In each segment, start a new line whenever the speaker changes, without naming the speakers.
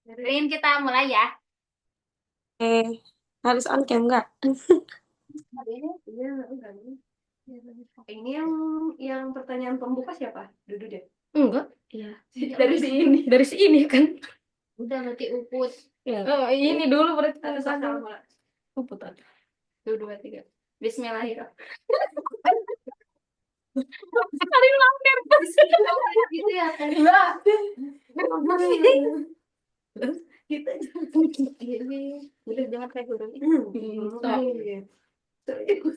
Rin, kita mulai ya.
Harus on cam nggak?
Ini yang pertanyaan pembuka siapa? Dudu deh.
Enggak. Iya.
Dari sini.
Dari sini kan.
Udah berarti uput.
Ya. Oh, ini dulu berarti
Satu satu.
Puputan.
Dua, dua, tiga. Bismillahirrahmanirrahim.
Sekali langgar.
Gitu ya kan?
Iya.
Kita ini udah jangan kayak guru ini. Juga kan?
Takut.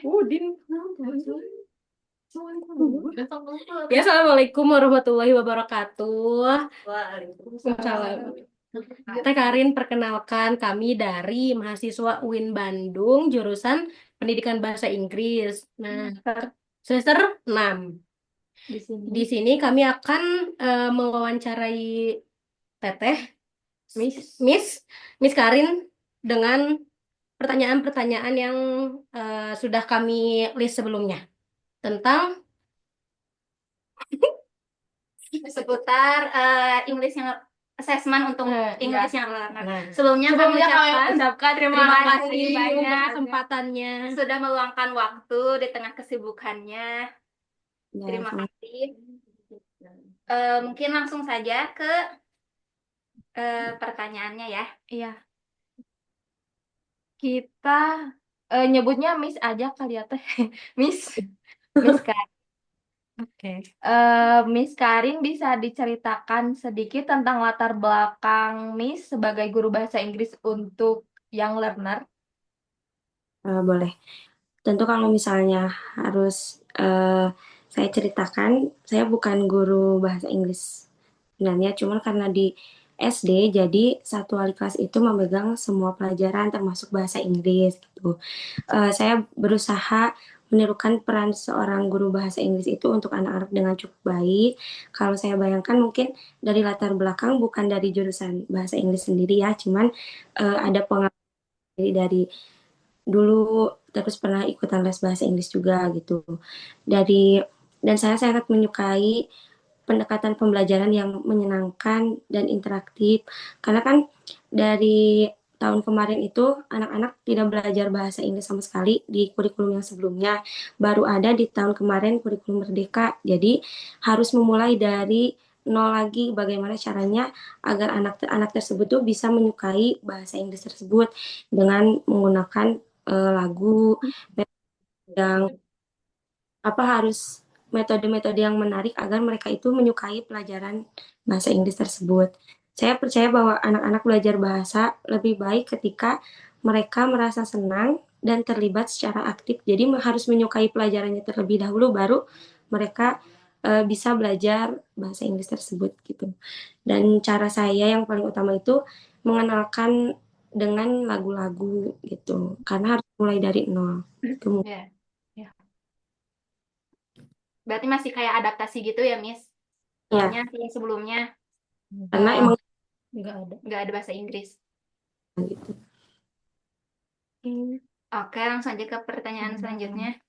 Udin. Ya, assalamualaikum warahmatullahi wabarakatuh. Waalaikumsalam. Teh Karin, perkenalkan kami dari mahasiswa UIN Bandung, jurusan Pendidikan Bahasa Inggris. Nah, semester 6. Di sini kami akan mewawancarai Teteh, Miss, Miss Karin dengan pertanyaan-pertanyaan yang sudah kami list sebelumnya tentang
seputar English yang assessment untuk English yang learner.
Nah,
Sebelumnya kami
ucapkan terima kasih
kasih
untuk
banyak
kesempatannya.
sudah meluangkan waktu di tengah kesibukannya.
Ya,
Terima
sama.
kasih. Mungkin langsung saja ke pertanyaannya ya.
Iya, kita nyebutnya Miss aja kali ya Teh. Miss, Miss Karin. Oke. Miss Karin bisa diceritakan sedikit tentang latar belakang Miss sebagai guru bahasa Inggris untuk young learner? Boleh. Tentu kalau misalnya harus saya ceritakan, saya bukan guru bahasa Inggris sebenarnya, cuman karena di SD, jadi satu wali kelas itu memegang semua pelajaran termasuk bahasa Inggris gitu. Saya berusaha menirukan peran seorang guru bahasa Inggris itu untuk anak-anak dengan cukup baik. Kalau saya bayangkan mungkin dari latar belakang bukan dari jurusan bahasa Inggris sendiri ya, cuman ada pengalaman dari dulu terus pernah ikutan les bahasa Inggris juga gitu. Dari dan saya sangat menyukai pendekatan pembelajaran yang menyenangkan dan interaktif karena kan dari tahun kemarin itu anak-anak tidak belajar bahasa Inggris sama sekali di kurikulum yang sebelumnya. Baru ada di tahun kemarin kurikulum Merdeka. Jadi harus memulai dari nol lagi bagaimana caranya agar anak-anak tersebut tuh bisa menyukai bahasa Inggris tersebut dengan menggunakan lagu yang harus metode-metode yang menarik agar mereka itu menyukai pelajaran bahasa Inggris tersebut. Saya percaya bahwa anak-anak belajar bahasa lebih baik ketika mereka merasa senang dan terlibat secara aktif. Jadi harus menyukai pelajarannya terlebih dahulu baru mereka bisa belajar bahasa Inggris tersebut gitu. Dan cara saya yang paling utama itu mengenalkan dengan lagu-lagu gitu. Karena harus mulai dari nol. Gitu.
Ya. Ya. Berarti masih kayak adaptasi gitu ya, Miss?
Ya,
Soalnya yang sebelumnya
karena emang
nggak ada bahasa Inggris.
gitu.
Oke, langsung aja ke pertanyaan selanjutnya.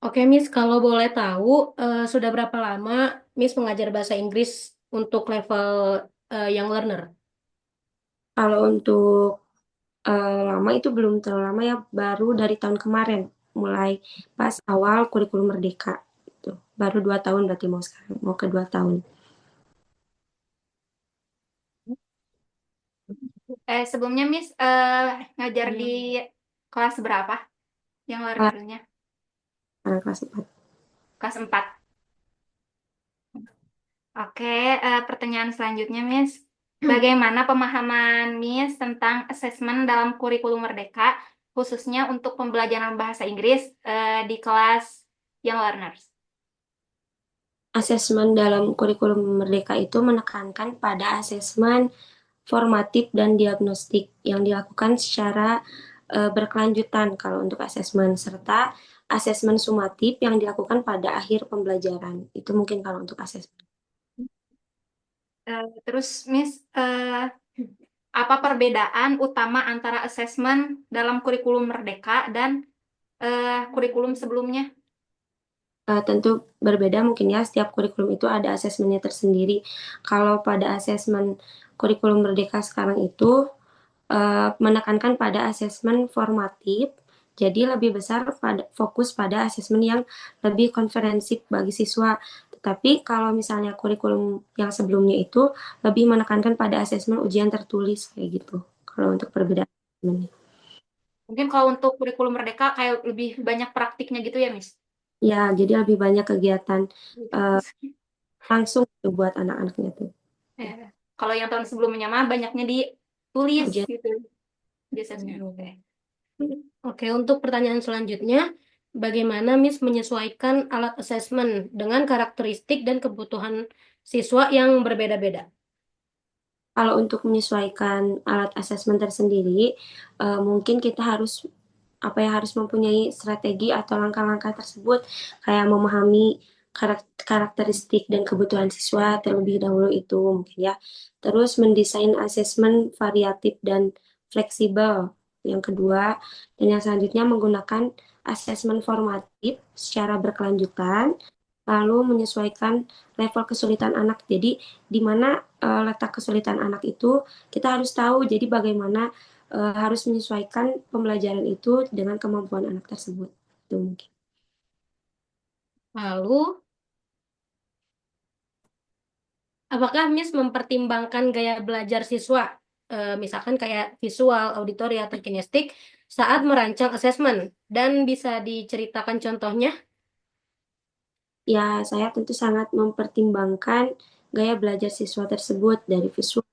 Oke, Miss, kalau boleh tahu, sudah berapa lama Miss mengajar bahasa Inggris untuk level young learner? Kalau untuk lama itu belum terlalu lama ya, baru dari tahun kemarin, mulai pas awal kurikulum Merdeka. Gitu. Baru 2 tahun berarti mau sekarang, mau ke 2 tahun.
Sebelumnya Miss ngajar di kelas berapa yang
Kelas,
learnernya?
kelas 4.
Kelas 4. Oke, pertanyaan selanjutnya Miss. Bagaimana pemahaman Miss tentang asesmen dalam kurikulum Merdeka, khususnya untuk pembelajaran bahasa Inggris di kelas Young Learners?
Asesmen dalam kurikulum Merdeka itu menekankan pada asesmen formatif dan diagnostik yang dilakukan secara berkelanjutan kalau untuk asesmen serta asesmen sumatif yang dilakukan pada akhir pembelajaran. Itu mungkin kalau untuk asesmen.
Terus Miss, apa perbedaan utama antara asesmen dalam kurikulum Merdeka dan kurikulum sebelumnya?
Tentu berbeda mungkin ya, setiap kurikulum itu ada asesmennya tersendiri. Kalau pada asesmen kurikulum Merdeka sekarang itu menekankan pada asesmen formatif, jadi lebih besar pada fokus pada asesmen yang lebih konferensif bagi siswa. Tetapi kalau misalnya kurikulum yang sebelumnya itu lebih menekankan pada asesmen ujian tertulis kayak gitu. Kalau untuk perbedaan asesmennya.
Mungkin kalau untuk kurikulum Merdeka kayak lebih banyak praktiknya gitu ya, Miss?
Ya, jadi lebih banyak kegiatan eh, langsung tuh buat anak-anaknya tuh.
Ya. Kalau yang tahun sebelumnya mah banyaknya ditulis
Ujian.
gitu biasanya. Oke.
Oke, untuk pertanyaan selanjutnya, bagaimana Miss menyesuaikan alat asesmen dengan karakteristik dan kebutuhan siswa yang berbeda-beda?
Kalau untuk menyesuaikan alat asesmen tersendiri, mungkin kita harus harus mempunyai strategi atau langkah-langkah tersebut, kayak memahami karakteristik dan kebutuhan siswa terlebih dahulu itu mungkin ya. Terus mendesain asesmen variatif dan fleksibel. Yang kedua, dan yang selanjutnya menggunakan asesmen formatif secara berkelanjutan, lalu menyesuaikan level kesulitan anak. Jadi di mana letak kesulitan anak itu kita harus tahu. Jadi bagaimana harus menyesuaikan pembelajaran itu dengan kemampuan anak tersebut. Itu mungkin.
Lalu, apakah Miss mempertimbangkan gaya belajar siswa, misalkan kayak visual, auditori, atau kinestik, saat merancang asesmen? Dan bisa diceritakan contohnya?
Ya, saya tentu sangat mempertimbangkan gaya belajar siswa tersebut dari visual,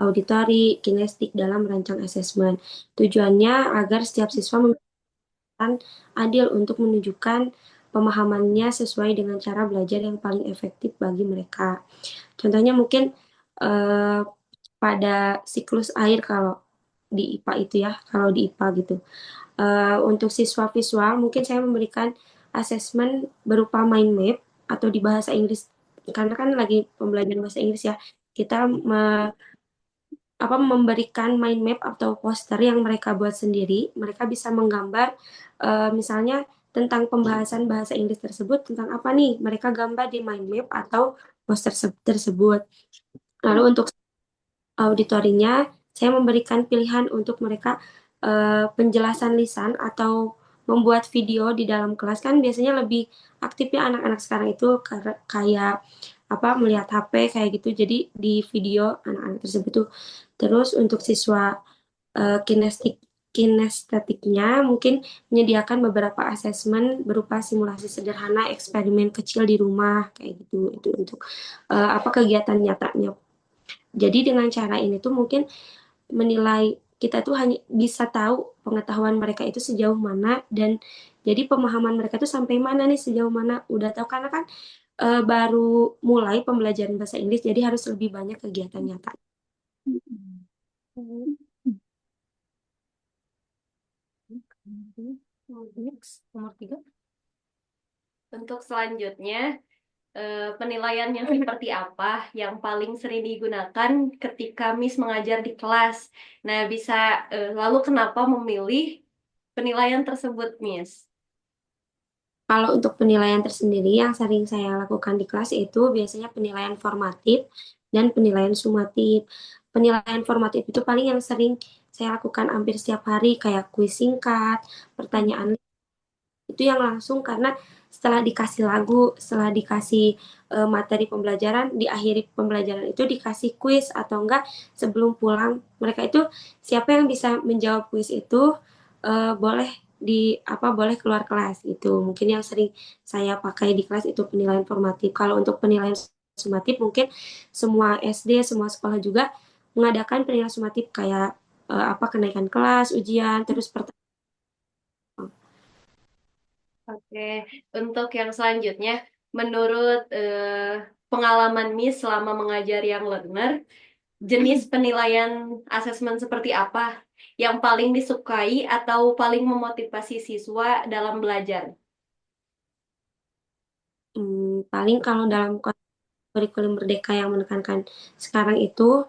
auditori, kinestik dalam merancang asesmen. Tujuannya agar setiap siswa adil untuk menunjukkan pemahamannya sesuai dengan cara belajar yang paling efektif bagi mereka. Contohnya mungkin eh, pada siklus air kalau di IPA itu ya, kalau di IPA gitu. Untuk siswa visual mungkin saya memberikan asesmen berupa mind map atau di bahasa Inggris karena kan lagi pembelajaran bahasa Inggris ya. Kita memberikan mind map atau poster yang mereka buat sendiri. Mereka bisa menggambar misalnya tentang pembahasan bahasa Inggris tersebut tentang apa nih? Mereka gambar di mind map atau poster tersebut. Lalu untuk auditorinya, saya memberikan pilihan untuk mereka penjelasan lisan atau membuat video di dalam kelas kan biasanya lebih aktif ya anak-anak sekarang itu kayak melihat HP kayak gitu. Jadi di video anak-anak tersebut tuh. Terus untuk siswa kinestetiknya mungkin menyediakan beberapa asesmen berupa simulasi sederhana, eksperimen kecil di rumah kayak gitu. Itu untuk kegiatan nyatanya. Jadi dengan cara ini tuh mungkin menilai kita tuh hanya bisa tahu pengetahuan mereka itu sejauh mana dan jadi pemahaman mereka tuh sampai mana nih sejauh mana udah tahu karena kan baru mulai pembelajaran bahasa Inggris jadi harus lebih banyak kegiatan nyata.
Next, nomor 3.
Untuk selanjutnya, penilaian yang seperti apa yang paling sering digunakan ketika Miss mengajar di kelas? Nah, bisa lalu kenapa memilih penilaian tersebut, Miss?
Kalau untuk penilaian tersendiri yang sering saya lakukan di kelas itu biasanya penilaian formatif dan penilaian sumatif. Penilaian formatif itu paling yang sering saya lakukan hampir setiap hari kayak kuis singkat, pertanyaan itu yang langsung karena setelah dikasih lagu, setelah dikasih materi pembelajaran, di akhir pembelajaran itu dikasih kuis atau enggak sebelum pulang mereka itu siapa yang bisa menjawab kuis itu boleh boleh keluar kelas itu. Mungkin yang sering saya pakai di kelas itu penilaian formatif. Kalau untuk penilaian sumatif mungkin semua SD, semua sekolah juga mengadakan penilaian sumatif kayak kenaikan kelas, ujian, terus pertanyaan.
Oke, untuk yang selanjutnya, menurut pengalaman Miss selama mengajar yang learner, jenis penilaian asesmen seperti apa yang paling disukai atau paling memotivasi siswa dalam belajar?
Paling kalau dalam kurikulum Merdeka yang menekankan sekarang itu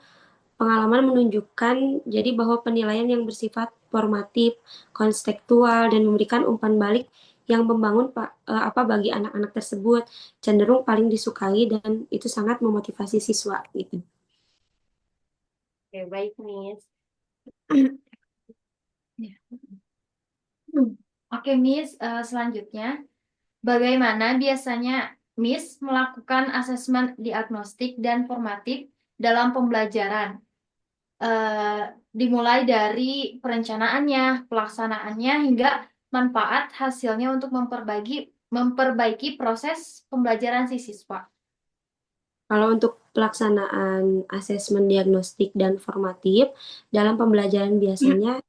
pengalaman menunjukkan jadi bahwa penilaian yang bersifat formatif, konstekstual, dan memberikan umpan balik yang membangun apa bagi anak-anak tersebut cenderung paling disukai dan itu sangat memotivasi siswa gitu.
Oke, baik, Miss. Oke, Miss, selanjutnya, bagaimana biasanya Miss melakukan asesmen diagnostik dan formatif dalam pembelajaran? Eh, Dimulai dari perencanaannya, pelaksanaannya, hingga manfaat hasilnya untuk memperbaiki proses pembelajaran si siswa.
Kalau untuk pelaksanaan asesmen diagnostik dan formatif dalam pembelajaran biasanya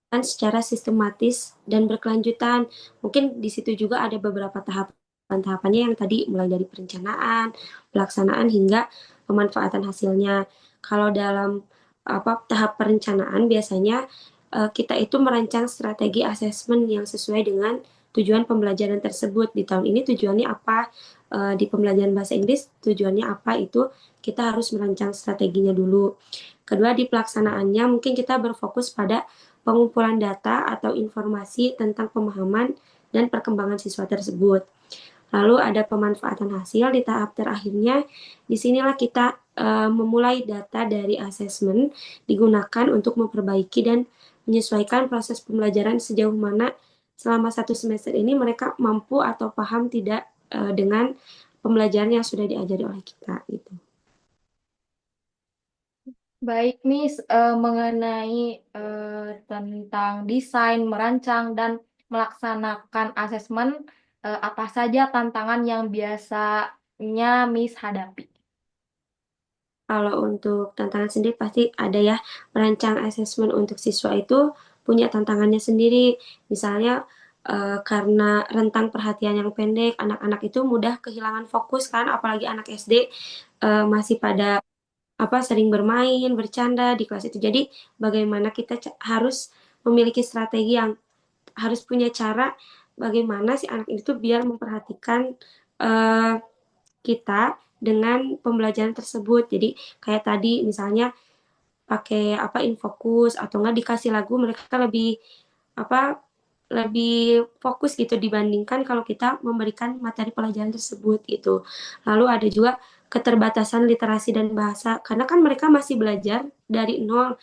kan secara sistematis dan berkelanjutan. Mungkin di situ juga ada beberapa tahapan-tahapannya yang tadi mulai dari perencanaan, pelaksanaan hingga pemanfaatan hasilnya. Kalau dalam apa tahap perencanaan biasanya kita itu merancang strategi asesmen yang sesuai dengan tujuan pembelajaran tersebut. Di tahun ini tujuannya apa? Di pembelajaran bahasa Inggris tujuannya apa? Itu kita harus merancang strateginya dulu. Kedua, di pelaksanaannya mungkin kita berfokus pada pengumpulan data atau informasi tentang pemahaman dan perkembangan siswa tersebut. Lalu ada pemanfaatan hasil di tahap terakhirnya. Disinilah kita memulai data dari asesmen digunakan untuk memperbaiki dan menyesuaikan proses pembelajaran sejauh mana selama 1 semester ini mereka mampu atau paham tidak dengan pembelajaran yang sudah diajari oleh kita gitu.
Baik, Miss, mengenai tentang desain, merancang, dan melaksanakan asesmen, apa saja tantangan yang biasanya Miss hadapi?
Kalau untuk tantangan sendiri pasti ada ya, merancang asesmen untuk siswa itu punya tantangannya sendiri. Misalnya karena rentang perhatian yang pendek, anak-anak itu mudah kehilangan fokus kan, apalagi anak SD masih pada apa sering bermain, bercanda di kelas itu. Jadi bagaimana kita harus memiliki strategi yang harus punya cara bagaimana si anak itu biar memperhatikan eh, kita dengan pembelajaran tersebut. Jadi kayak tadi misalnya pakai apa infokus atau enggak dikasih lagu mereka lebih apa lebih fokus gitu dibandingkan kalau kita memberikan materi pelajaran tersebut gitu. Lalu ada juga keterbatasan literasi dan bahasa karena kan mereka masih belajar dari nol.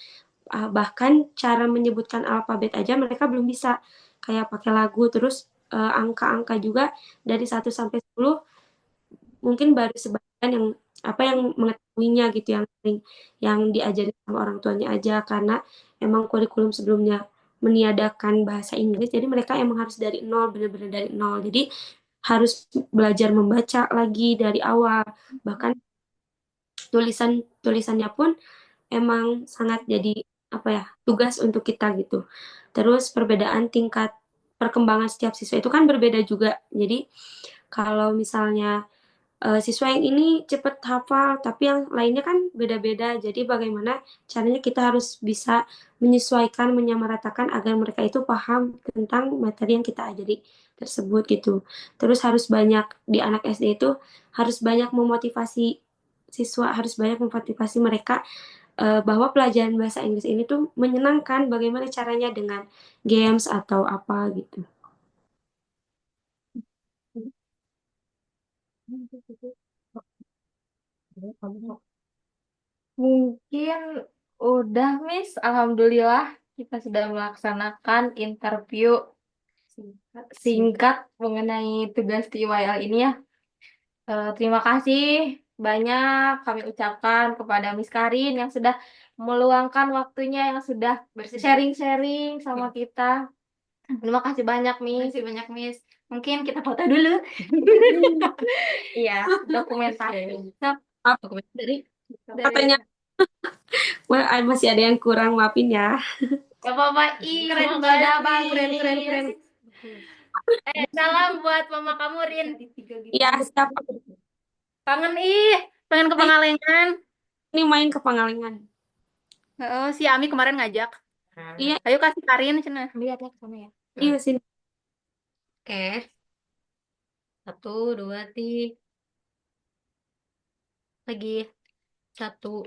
Bahkan cara menyebutkan alfabet aja mereka belum bisa kayak pakai lagu terus angka-angka juga dari 1 sampai 10 mungkin baru sebagian yang apa yang mengetahuinya gitu yang sering yang diajarin sama orang tuanya aja karena emang kurikulum sebelumnya meniadakan bahasa Inggris jadi mereka emang harus dari nol benar-benar dari nol jadi harus belajar membaca lagi dari awal bahkan tulisannya pun emang sangat jadi apa ya tugas untuk kita gitu terus perbedaan tingkat perkembangan setiap siswa itu kan berbeda juga jadi kalau misalnya siswa yang ini cepet hafal, tapi yang lainnya kan beda-beda. Jadi bagaimana caranya kita harus bisa menyesuaikan, menyamaratakan agar mereka itu paham tentang materi yang kita ajari tersebut gitu. Terus harus banyak di anak SD itu harus banyak memotivasi siswa, harus banyak memotivasi mereka bahwa pelajaran bahasa Inggris ini tuh menyenangkan. Bagaimana caranya dengan games atau apa gitu.
Mungkin udah, Miss. Alhamdulillah, kita sudah melaksanakan interview singkat mengenai tugas di UIL ini ya. Terima kasih banyak kami ucapkan kepada Miss Karin yang sudah meluangkan waktunya, yang sudah sharing-sharing sama kita. Terima kasih banyak, Miss.
Terima kasih banyak, Miss. Mungkin kita foto dulu.
Iya, dokumentasi.
Sok,
Apa
dari
katanya? Wah, masih ada yang kurang, maafin ya.
Gak apa-apa, keren
Semoga
banget,
ada, Bang.
Miss.
Keren.
Salam buat mama kamu, Rin.
Iya, siapa?
Kangen pengen ke
Ayo,
Pangalengan.
ini main ke Pangalengan.
Oh, si Ami kemarin ngajak.
Iya,
Ayo kasih Karin, cina. Lihat ya ke sana ya.
iya sini.
Oke, 1, 2, 3. Lagi 1.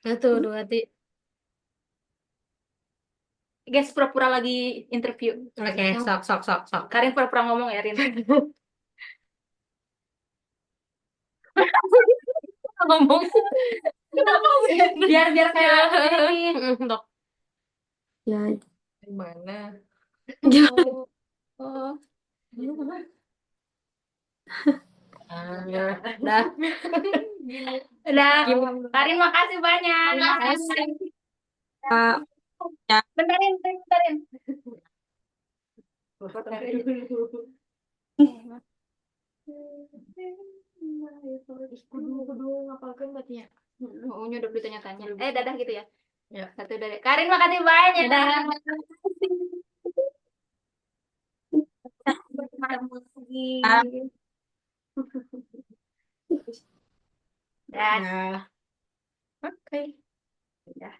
Satu, dua, tiga.
Guys, pura-pura lagi interview.
Oke, sok.
Karin pura-pura ngomong ya, Rin. Ngomong. Biar kayak ini.
Dok,
Ya,
gimana?
gimana?
Oh. Dah.
Udah. Karin, makasih banyak.
Pak, ya.
Bentarin. Kudu ngapalkeun berarti ya. Udah ditanya-tanya. Dadah gitu ya.
Ya.
Satu dari Karin, makasih banyak.
Dadah.
Ketemu lagi.
Ah.
Dah.
Nah,
Oke. Udah.